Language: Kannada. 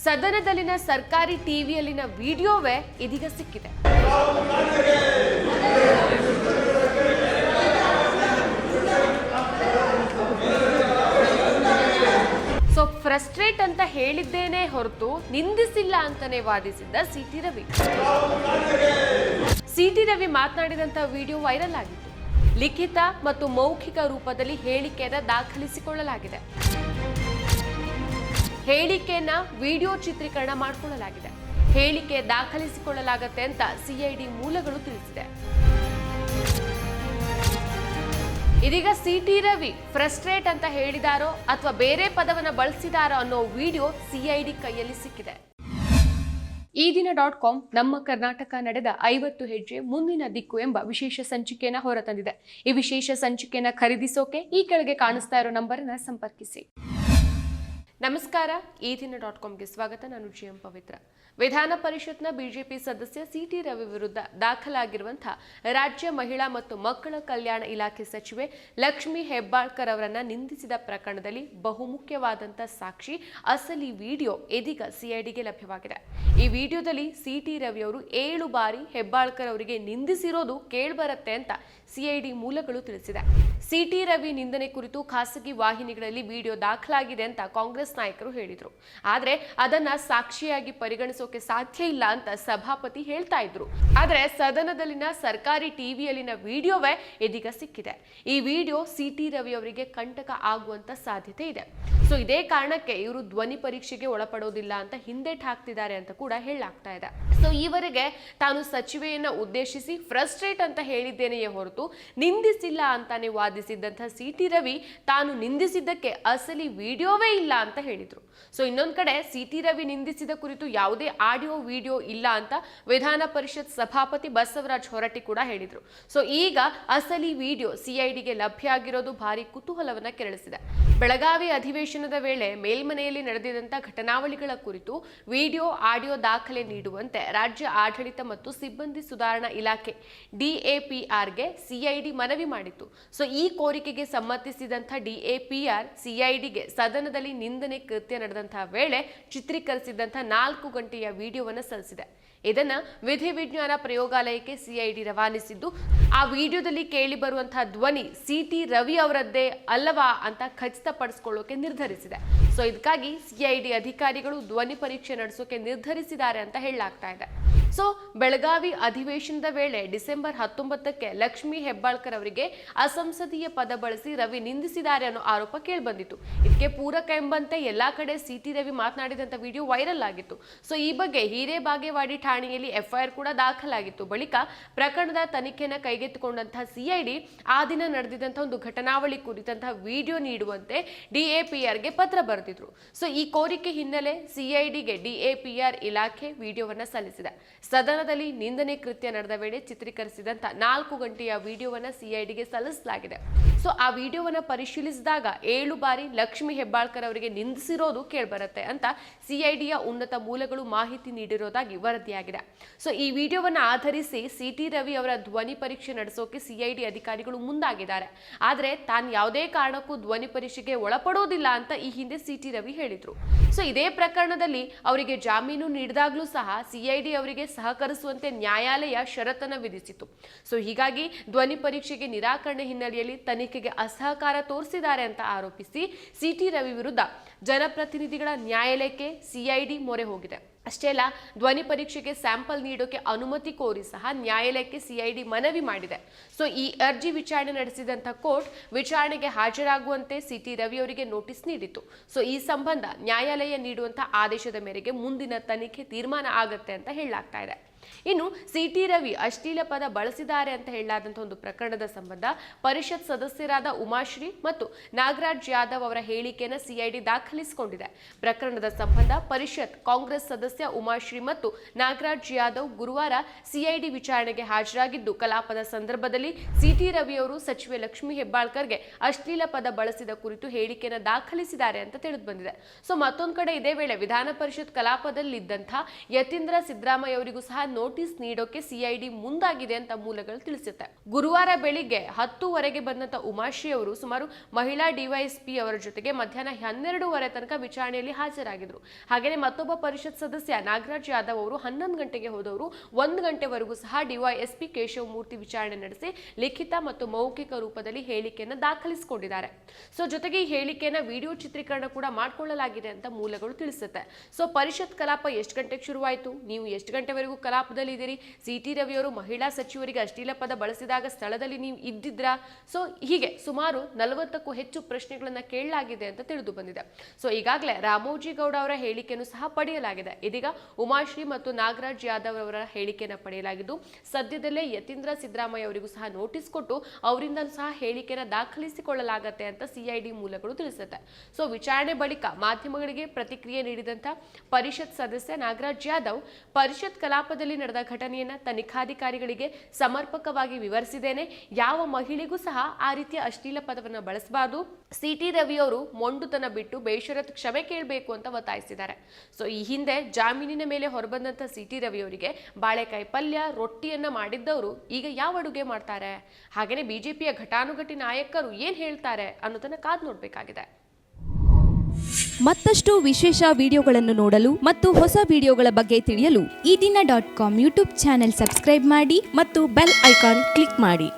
ಸದನದಲ್ಲಿನ ಸರ್ಕಾರಿ ಟಿವಿಯಲ್ಲಿನ ವಿಡಿಯೋವೇ ಇದೀಗ ಸಿಕ್ಕಿದೆ. ಸೊ ಫ್ರಸ್ಟ್ರೇಟ್ ಅಂತ ಹೇಳಿದ್ದೇನೆ ಹೊರತು ನಿಂದಿಸಿಲ್ಲ ಅಂತಾನೆ ವಾದಿಸಿದ್ದ ಸಿಟಿ ರವಿ. ಸಿಟಿ ರವಿ ಮಾತನಾಡಿದಂತ ವಿಡಿಯೋ ವೈರಲ್ ಆಗಿತ್ತು. ಲಿಖಿತ ಮತ್ತು ಮೌಖಿಕ ರೂಪದಲ್ಲಿ ಹೇಳಿಕೆಯನ್ನು ದಾಖಲಿಸಿಕೊಳ್ಳಲಾಗಿದೆ. ಹೇಳಿಕೆಯನ್ನ ವಿಡಿಯೋ ಚಿತ್ರೀಕರಣ ಮಾಡಿಕೊಳ್ಳಲಾಗಿದೆ. ಹೇಳಿಕೆ ದಾಖಲಿಸಿಕೊಳ್ಳಲಾಗುತ್ತೆ ಅಂತ ಸಿಐಡಿ ಮೂಲಗಳು ತಿಳಿಸಿದೆ. ಇದೀಗ ಸಿಟಿ ರವಿ ಫ್ರಸ್ಟ್ರೇಟ್ ಅಂತ ಹೇಳಿದಾರೋ ಅಥವಾ ಬೇರೆ ಪದವನ್ನ ಬಳಸಿದಾರೋ ಅನ್ನೋ ವಿಡಿಯೋ ಸಿಐಡಿ ಕೈಯಲ್ಲಿ ಸಿಕ್ಕಿದೆ. ಈ ದಿನ.com ನಮ್ಮ ಕರ್ನಾಟಕ ನಡೆದ 50 ಹೆಜ್ಜೆ ಮುಂದಿನ ದಿಕ್ಕು ಎಂಬ ವಿಶೇಷ ಸಂಚಿಕೆಯನ್ನು ಹೊರತಂದಿದೆ. ಈ ವಿಶೇಷ ಸಂಚಿಕೆಯನ್ನು ಖರೀದಿಸೋಕೆ ಈ ಕೆಳಗೆ ಕಾಣಿಸ್ತಾ ಇರೋ ನಂಬರನ್ನು ಸಂಪರ್ಕಿಸಿ. ನಮಸ್ಕಾರ, ಈ ದಿನ.comಗೆ ಸ್ವಾಗತ. ನಾನು ಜಿಎಂ ಪವಿತ್ರ. ವಿಧಾನ ಪರಿಷತ್ನ ಬಿಜೆಪಿ ಸದಸ್ಯ ಸಿಟಿ ರವಿ ವಿರುದ್ಧ ದಾಖಲಾಗಿರುವಂತಹ ರಾಜ್ಯ ಮಹಿಳಾ ಮತ್ತು ಮಕ್ಕಳ ಕಲ್ಯಾಣ ಇಲಾಖೆ ಸಚಿವೆ ಲಕ್ಷ್ಮಿ ಹೆಬ್ಬಾಳ್ಕರ್ ಅವರನ್ನ ನಿಂದಿಸಿದ ಪ್ರಕರಣದಲ್ಲಿ ಬಹುಮುಖ್ಯವಾದಂತಹ ಸಾಕ್ಷಿ ಅಸಲಿ ವಿಡಿಯೋ ಇದೀಗ ಸಿಐಡಿಗೆ ಲಭ್ಯವಾಗಿದೆ. ಈ ವಿಡಿಯೋದಲ್ಲಿ ಸಿಟಿ ರವಿ ಅವರು 7 ಬಾರಿ ಹೆಬ್ಬಾಳ್ಕರ್ ಅವರಿಗೆ ನಿಂದಿಸಿರೋದು ಕೇಳ್ಬರುತ್ತೆ ಅಂತ ಸಿಐಡಿ ಮೂಲಗಳು ತಿಳಿಸಿದೆ. ಸಿಟಿ ರವಿ ನಿಂದನೆ ಕುರಿತು ಖಾಸಗಿ ವಾಹಿನಿಗಳಲ್ಲಿ ವಿಡಿಯೋ ದಾಖಲಾಗಿದೆ ಅಂತ ಕಾಂಗ್ರೆಸ್ ನಾಯಕರು ಹೇಳಿದ್ರು. ಆದ್ರೆ ಅದನ್ನ ಸಾಕ್ಷಿಯಾಗಿ ಪರಿಗಣಿಸೋಕೆ ಸಾಧ್ಯ ಇಲ್ಲ ಅಂತ ಸಭಾಪತಿ ಹೇಳ್ತಾ ಇದ್ರು. ಆದ್ರೆ ಸದನದಲ್ಲಿನ ಸರ್ಕಾರಿ ಟಿವಿಯಲ್ಲಿನ ವಿಡಿಯೋವೇ ಇದೀಗ ಸಿಕ್ಕಿದೆ. ಈ ವಿಡಿಯೋ ಸಿಟಿ ರವಿ ಅವರಿಗೆ ಕಂಟಕ ಆಗುವಂತ ಸಾಧ್ಯತೆ ಇದೆ. ಸೊ ಇದೇ ಕಾರಣಕ್ಕೆ ಇವರು ಧ್ವನಿ ಪರೀಕ್ಷೆಗೆ ಒಳಪಡೋದಿಲ್ಲ ಅಂತ ಹಿಂದೇಟ್ ಹಾಕ್ತಿದ್ದಾರೆ ಅಂತ ಕೂಡ ಹೇಳಲಾಗ್ತಾ ಇದೆ. ಸೊ ಈವರೆಗೆ ತಾನು ಸಚಿವೆಯನ್ನ ಉದ್ದೇಶಿಸಿ ಫ್ರಸ್ಟ್ರೇಟ್ ಅಂತ ಹೇಳಿದ್ದೇನೆಯೇ ಹೊರತು ನಿಂದಿಸಿಲ್ಲ ಅಂತಾನೆ ವಾದಿಸಿದ್ದಂತಹ ಸಿಟಿ ರವಿ ತಾನು ನಿಂದಿಸಿದ್ದಕ್ಕೆ ಅಸಲಿ ವಿಡಿಯೋವೇ ಇಲ್ಲ ಅಂತ ಹೇಳಿದ್ರು. ಸೊ ಇನ್ನೊಂದ್ ಕಡೆ ಸಿಟಿ ರವಿ ನಿಂದಿಸಿದ ಕುರಿತು ಯಾವುದೇ ಆಡಿಯೋ ವಿಡಿಯೋ ಇಲ್ಲ ಅಂತ ವಿಧಾನ ಪರಿಷತ್ ಸಭಾಪತಿ ಬಸವರಾಜ ಹೊರಟ್ಟಿ ಕೂಡ ಹೇಳಿದ್ರು. ಸೊ ಈಗ ಅಸಲಿ ವಿಡಿಯೋ ಸಿಐಡಿಗೆ ಲಭ್ಯ ಆಗಿರೋದು ಭಾರಿ ಕುತೂಹಲವನ್ನ ಕೆರಳಿಸಿದೆ. ಬೆಳಗಾವಿ ಅಧಿವೇಶನದ ವೇಳೆ ಮೇಲ್ಮನೆಯಲ್ಲಿ ನಡೆದಿದ್ದಂತಹ ಘಟನಾವಳಿಗಳ ಕುರಿತು ವಿಡಿಯೋ ಆಡಿಯೋ ದಾಖಲೆ ನೀಡುವಂತೆ ರಾಜ್ಯ ಆಡಳಿತ ಮತ್ತು ಸಿಬ್ಬಂದಿ ಸುಧಾರಣಾ ಇಲಾಖೆ DAPRಗೆ ಸಿಐಡಿ ಮನವಿ ಮಾಡಿತ್ತು. ಸೊ ಈ ಕೋರಿಕೆಗೆ ಸಮ್ಮತಿಸಿದಂತಹ DAPR ಸಿಐಡಿಗೆ ಸದನದಲ್ಲಿ ನಿಂದನೆ ಕೃತ್ಯ ನಡೆದಂತಹ ವೇಳೆ ಚಿತ್ರೀಕರಿಸಿದಂತಹ 4 ಗಂಟೆಯ ವಿಡಿಯೋವನ್ನು ಸಲ್ಲಿಸಿದೆ. ಇದನ್ನ ವಿಧಿವಿಜ್ಞಾನ ಪ್ರಯೋಗಾಲಯಕ್ಕೆ ಸಿಐಡಿ ರವಾನಿಸಿದ್ದು, ಆ ವಿಡಿಯೋದಲ್ಲಿ ಕೇಳಿ ಬರುವಂತಹ ಧ್ವನಿ ಸಿಟಿ ರವಿ ಅವರದ್ದೇ ಅಲ್ಲವಾ ಅಂತ ಖಚಿತಪಡಿಸಿಕೊಳ್ಳೋಕೆ ನಿರ್ಧರಿಸಿದೆ. ಸೊ ಇದಕ್ಕಾಗಿ ಸಿಐಡಿ ಅಧಿಕಾರಿಗಳು ಧ್ವನಿ ಪರೀಕ್ಷೆ ನಡೆಸೋಕೆ ನಿರ್ಧರಿಸಿದ್ದಾರೆ ಅಂತ ಹೇಳಲಾಗ್ತಾ ಇದೆ. ಸೊ ಬೆಳಗಾವಿ ಅಧಿವೇಶನದ ವೇಳೆ ಡಿಸೆಂಬರ್ 19ಕ್ಕೆ ಲಕ್ಷ್ಮಿ ಹೆಬ್ಬಾಳ್ಕರ್ ಅವರಿಗೆ ಅಸಂಸದೀಯ ಪದ ಬಳಸಿ ರವಿ ನಿಂದಿಸಿದ್ದಾರೆ ಅನ್ನೋ ಆರೋಪ ಕೇಳಿಬಂದಿತ್ತು. ಇದಕ್ಕೆ ಪೂರಕ ಎಂಬಂತೆ ಎಲ್ಲಾ ಕಡೆ ಸಿಟಿ ರವಿ ಮಾತನಾಡಿದಂತ ವಿಡಿಯೋ ವೈರಲ್ ಆಗಿತ್ತು. ಸೊ ಈ ಬಗ್ಗೆ ಹಿರೇಬಾಗೇವಾಡಿ ಠಾಣೆಯಲ್ಲಿ FIR ಕೂಡ ದಾಖಲಾಗಿತ್ತು. ಬಳಿಕ ಪ್ರಕರಣದ ತನಿಖೆಯನ್ನು ಕೈಗೆತ್ತಿಕೊಂಡಂತಹ ಸಿಐಡಿ ಆ ದಿನ ನಡೆದಿದ್ದಂತಹ ಒಂದು ಘಟನಾವಳಿ ಕುರಿತಂತಹ ವಿಡಿಯೋ ನೀಡುವಂತೆ DAPRಗೆ ಪತ್ರ ಬರೆದಿದ್ರು. ಸೊ ಈ ಕೋರಿಕೆ ಹಿನ್ನೆಲೆ ಸಿಐಡಿಗೆ DAPR ಇಲಾಖೆ ವಿಡಿಯೋವನ್ನ ಸಲ್ಲಿಸಿದೆ. ಸದನದಲ್ಲಿ ನಿಂದನೆ ಕೃತ್ಯ ನಡೆದ ವೇಳೆ ಚಿತ್ರೀಕರಿಸಿದಂತ 4 ಗಂಟೆಯ ವಿಡಿಯೋವನ್ನ ಸಿಐಡಿಗೆ ಸಲ್ಲಿಸಲಾಗಿದೆ. ಸೊ ಆ ವಿಡಿಯೋವನ್ನ ಪರಿಶೀಲಿಸಿದಾಗ 7 ಬಾರಿ ಲಕ್ಷ್ಮಿ ಹೆಬ್ಬಾಳ್ಕರ್ ಅವರಿಗೆ ನಿಂದಿಸಿರೋದು ಕೇಳ್ಬರುತ್ತೆ ಅಂತ ಸಿಐಡಿಯ ಉನ್ನತ ಮೂಲಗಳು ಮಾಹಿತಿ ನೀಡಿರೋದಾಗಿ ವರದಿಯಾಗಿದೆ. ಸೊ ಈ ವಿಡಿಯೋವನ್ನ ಆಧರಿಸಿ ಸಿಟಿ ರವಿ ಅವರ ಧ್ವನಿ ಪರೀಕ್ಷೆ ನಡೆಸೋಕೆ ಸಿಐಡಿ ಅಧಿಕಾರಿಗಳು ಮುಂದಾಗಿದ್ದಾರೆ. ಆದ್ರೆ ತಾನು ಯಾವುದೇ ಕಾರಣಕ್ಕೂ ಧ್ವನಿ ಪರೀಕ್ಷೆಗೆ ಒಳಪಡೋದಿಲ್ಲ ಅಂತ ಈ ಹಿಂದೆ ಸಿಟಿ ರವಿ ಹೇಳಿದ್ರು. ಸೊ ಇದೇ ಪ್ರಕರಣದಲ್ಲಿ ಅವರಿಗೆ ಜಾಮೀನು ನೀಡಿದಾಗಲೂ ಸಹ ಸಿಐಡಿ ಅವರಿಗೆ ಸಹಕರಿಸುವಂತೆ ನ್ಯಾಯಾಲಯ ಷರತ್ತನ್ನು ವಿಧಿಸಿತು. ಸೊ ಹೀಗಾಗಿ ಧ್ವನಿ ಪರೀಕ್ಷೆಗೆ ನಿರಾಕರಣೆ ಹಿನ್ನೆಲೆಯಲ್ಲಿ ತನಿಖೆಗೆ ಅಸಹಕಾರ ತೋರಿಸಿದ್ದಾರೆ ಅಂತ ಆರೋಪಿಸಿ ಸಿಟಿ ರವಿ ವಿರುದ್ಧ ಜನಪ್ರತಿನಿಧಿಗಳ ನ್ಯಾಯಾಲಯಕ್ಕೆ ಸಿಐಡಿ ಮೊರೆ ಹೋಗಿದೆ. ಅಷ್ಟೇ ಅಲ್ಲ, ಧ್ವನಿ ಪರೀಕ್ಷೆಗೆ ಸ್ಯಾಂಪಲ್ ನೀಡೋಕೆ ಅನುಮತಿ ಕೋರಿ ಸಹ ನ್ಯಾಯಾಲಯಕ್ಕೆ ಸಿಐಡಿ ಮನವಿ ಮಾಡಿದೆ. ಸೊ ಈ ಅರ್ಜಿ ವಿಚಾರಣೆ ನಡೆಸಿದಂತ ಕೋರ್ಟ್ ವಿಚಾರಣೆಗೆ ಹಾಜರಾಗುವಂತೆ ಸಿಟಿ ರವಿ ಅವರಿಗೆ ನೋಟಿಸ್ ನೀಡಿತು. ಸೊ ಈ ಸಂಬಂಧ ನ್ಯಾಯಾಲಯ ನೀಡುವಂತಹ ಆದೇಶದ ಮೇರೆಗೆ ಮುಂದಿನ ತನಿಖೆ ತೀರ್ಮಾನ ಆಗುತ್ತೆ ಅಂತ ಹೇಳಲಾಗ್ತಾ ಇದೆ. ಇನ್ನು ಸಿಟಿ ರವಿ ಅಶ್ಲೀಲ ಪದ ಬಳಸಿದ್ದಾರೆ ಅಂತ ಹೇಳಲಾದಂತಹ ಒಂದು ಪ್ರಕರಣದ ಸಂಬಂಧ ಪರಿಷತ್ ಸದಸ್ಯರಾದ ಉಮಾಶ್ರೀ ಮತ್ತು ನಾಗರಾಜ್ ಯಾದವ್ ಅವರ ಹೇಳಿಕೆಯನ್ನು ಸಿಐಡಿ ದಾಖಲಿಸಿಕೊಂಡಿದೆ. ಪ್ರಕರಣದ ಸಂಬಂಧ ಪರಿಷತ್ ಕಾಂಗ್ರೆಸ್ ಸದಸ್ಯ ಉಮಾಶ್ರೀ ಮತ್ತು ನಾಗರಾಜ್ ಯಾದವ್ ಗುರುವಾರ ಸಿಐಡಿ ವಿಚಾರಣೆಗೆ ಹಾಜರಾಗಿದ್ದು, ಕಲಾಪದ ಸಂದರ್ಭದಲ್ಲಿ ಸಿಟಿ ರವಿ ಅವರು ಸಚಿವೆ ಲಕ್ಷ್ಮಿ ಹೆಬ್ಬಾಳ್ಕರ್ಗೆ ಅಶ್ಲೀಲ ಪದ ಬಳಸಿದ ಕುರಿತು ಹೇಳಿಕೆಯನ್ನು ದಾಖಲಿಸಿದ್ದಾರೆ ಅಂತ ತಿಳಿದು ಬಂದಿದೆ. ಸೊ ಮತ್ತೊಂದು ಕಡೆ ಇದೇ ವೇಳೆ ವಿಧಾನ ಪರಿಷತ್ ಕಲಾಪದಲ್ಲಿದ್ದಂತಹ ಯತೀಂದ್ರ ಸಿದ್ದರಾಮಯ್ಯ ಅವರಿಗೂ ಸಹ ನೋಟಿಸ್ ನೀಡೋಕೆ ಸಿಐಡಿ ಮುಂದಾಗಿದೆ ಅಂತ ಮೂಲಗಳು ತಿಳಿಸುತ್ತೆ. ಗುರುವಾರ ಬೆಳಿಗ್ಗೆ 10:00 ಬಂದಂತ ಉಮಾಶ್ರೀ ಅವರು ಸುಮಾರು ಮಹಿಳಾ ಡಿವೈಎಸ್ಪಿ ಅವರ ಜೊತೆಗೆ ಮಧ್ಯಾಹ್ನ 12:30 ತನಕ ವಿಚಾರಣೆಯಲ್ಲಿ ಹಾಜರಾಗಿದ್ರು. ಹಾಗೆಯೇ ಮತ್ತೊಬ್ಬ ಪರಿಷತ್ ಸದಸ್ಯ ನಾಗರಾಜ್ ಯಾದವ್ ಅವರು 11 ಗಂಟೆಗೆ ಹೋದವರು 1 ಗಂಟೆವರೆಗೂ ಸಹ ಡಿವೈಎಸ್ಪಿ ಕೇಶವ ಮೂರ್ತಿ ವಿಚಾರಣೆ ನಡೆಸಿ ಲಿಖಿತ ಮತ್ತು ಮೌಖಿಕ ರೂಪದಲ್ಲಿ ಹೇಳಿಕೆಯನ್ನು ದಾಖಲಿಸಿಕೊಂಡಿದ್ದಾರೆ. ಸೊ ಜೊತೆಗೆ ಈ ಹೇಳಿಕೆಯನ್ನ ವಿಡಿಯೋ ಚಿತ್ರೀಕರಣ ಕೂಡ ಮಾಡಿಕೊಳ್ಳಲಾಗಿದೆ ಅಂತ ಮೂಲಗಳು ತಿಳಿಸುತ್ತೆ. ಸೊ ಪರಿಷತ್ ಕಲಾಪ ಎಷ್ಟು ಗಂಟೆಗೆ ಶುರುವಾಯಿತು, ನೀವು ಎಷ್ಟು ಗಂಟೆವರೆಗೂ ಕಲಾಪದಲ್ಲಿ ಇದ್ದೀರಿ, ಸಿಟಿ ರವಿ ಅವರು ಮಹಿಳಾ ಸಚಿವರಿಗೆ ಅಶ್ಲೀಲ ಪದ ಬಳಸಿದಾಗ ಸ್ಥಳದಲ್ಲಿ ನೀವು ಇದ್ದಿದ್ರಾ, ಸೊ ಹೀಗೆ ಸುಮಾರು 40ಕ್ಕೂ ಹೆಚ್ಚು ಪ್ರಶ್ನೆಗಳನ್ನ ಕೇಳಲಾಗಿದೆ ಅಂತ ತಿಳಿದು ಬಂದಿದೆ. ಸೊ ಈಗಾಗಲೇ ರಾಮೋಜಿ ಗೌಡ ಅವರ ಹೇಳಿಕೆಯನ್ನು ಸಹ ಪಡೆಯಲಾಗಿದೆ. ಇದೀಗ ಉಮಾಶ್ರೀ ಮತ್ತು ನಾಗರಾಜ್ ಯಾದವ್ ಅವರ ಹೇಳಿಕೆಯನ್ನು ಪಡೆಯಲಾಗಿದ್ದು ಸದ್ಯದಲ್ಲೇ ಯತೀಂದ್ರ ಸಿದ್ದರಾಮಯ್ಯ ಅವರಿಗೂ ಸಹ ನೋಟಿಸ್ ಕೊಟ್ಟು ಅವರಿಂದ ಸಹ ಹೇಳಿಕೆಯನ್ನು ದಾಖಲಿಸಿಕೊಳ್ಳಲಾಗುತ್ತೆ ಅಂತ ಸಿಐಡಿ ಮೂಲಗಳು ತಿಳಿಸುತ್ತೆ. ಸೊ ವಿಚಾರಣೆ ಬಳಿಕ ಮಾಧ್ಯಮಗಳಿಗೆ ಪ್ರತಿಕ್ರಿಯೆ ನೀಡಿದಂತ ಪರಿಷತ್ ಸದಸ್ಯ ನಾಗರಾಜ್ ಯಾದವ್, ಪರಿಷತ್ ಕಲಾಪದಲ್ಲಿ ನಡೆದ ಘಟನೆಯನ್ನ ತನಿಖಾಧಿಕಾರಿಗಳಿಗೆ ಸಮರ್ಪಕವಾಗಿ ವಿವರಿಸಿದ್ದೇನೆ. ಯಾವ ಮಹಿಳೆಗೂ ಸಹ ಆ ರೀತಿಯ ಅಶ್ಲೀಲ ಪದವನ್ನು ಬಳಸಬಾರದು. ಸಿಟಿ ರವಿ ಅವರು ಮೊಂಡುತನ ಬಿಟ್ಟು ಬೇಷರತ್ ಕ್ಷಮೆ ಕೇಳಬೇಕು ಅಂತ ಒತ್ತಾಯಿಸಿದ್ದಾರೆ. ಸೊ ಈ ಹಿಂದೆ ಜಾಮೀನಿನ ಮೇಲೆ ಹೊರಬಂದಂತ ಸಿಟಿ ರವಿ ಅವರಿಗೆ ಬಾಳೆಕಾಯಿ ಪಲ್ಯ, ರೊಟ್ಟಿಯನ್ನ ಮಾಡಿದ್ದವರು ಈಗ ಯಾವ ಅಡುಗೆ ಮಾಡ್ತಾರೆ, ಹಾಗೇನೆ ಬಿಜೆಪಿಯ ಘಟಾನುಘಟಿ ನಾಯಕರು ಏನ್ ಹೇಳ್ತಾರೆ ಅನ್ನೋದನ್ನ ಕಾದು ನೋಡ್ಬೇಕಾಗಿದೆ. ಮತ್ತಷ್ಟು ವಿಶೇಷ ವಿಡಿಯೋಗಳನ್ನು ನೋಡಲು ಮತ್ತು ಹೊಸ ವಿಡಿಯೋಗಳ ಬಗ್ಗೆ ತಿಳಿಯಲು ಈ ದಿನ .com ಯೂಟ್ಯೂಬ್ ಚಾನೆಲ್ ಸಬ್ಸ್ಕ್ರೈಬ್ ಮಾಡಿ ಮತ್ತು ಬೆಲ್ ಐಕಾನ್ ಕ್ಲಿಕ್ ಮಾಡಿ.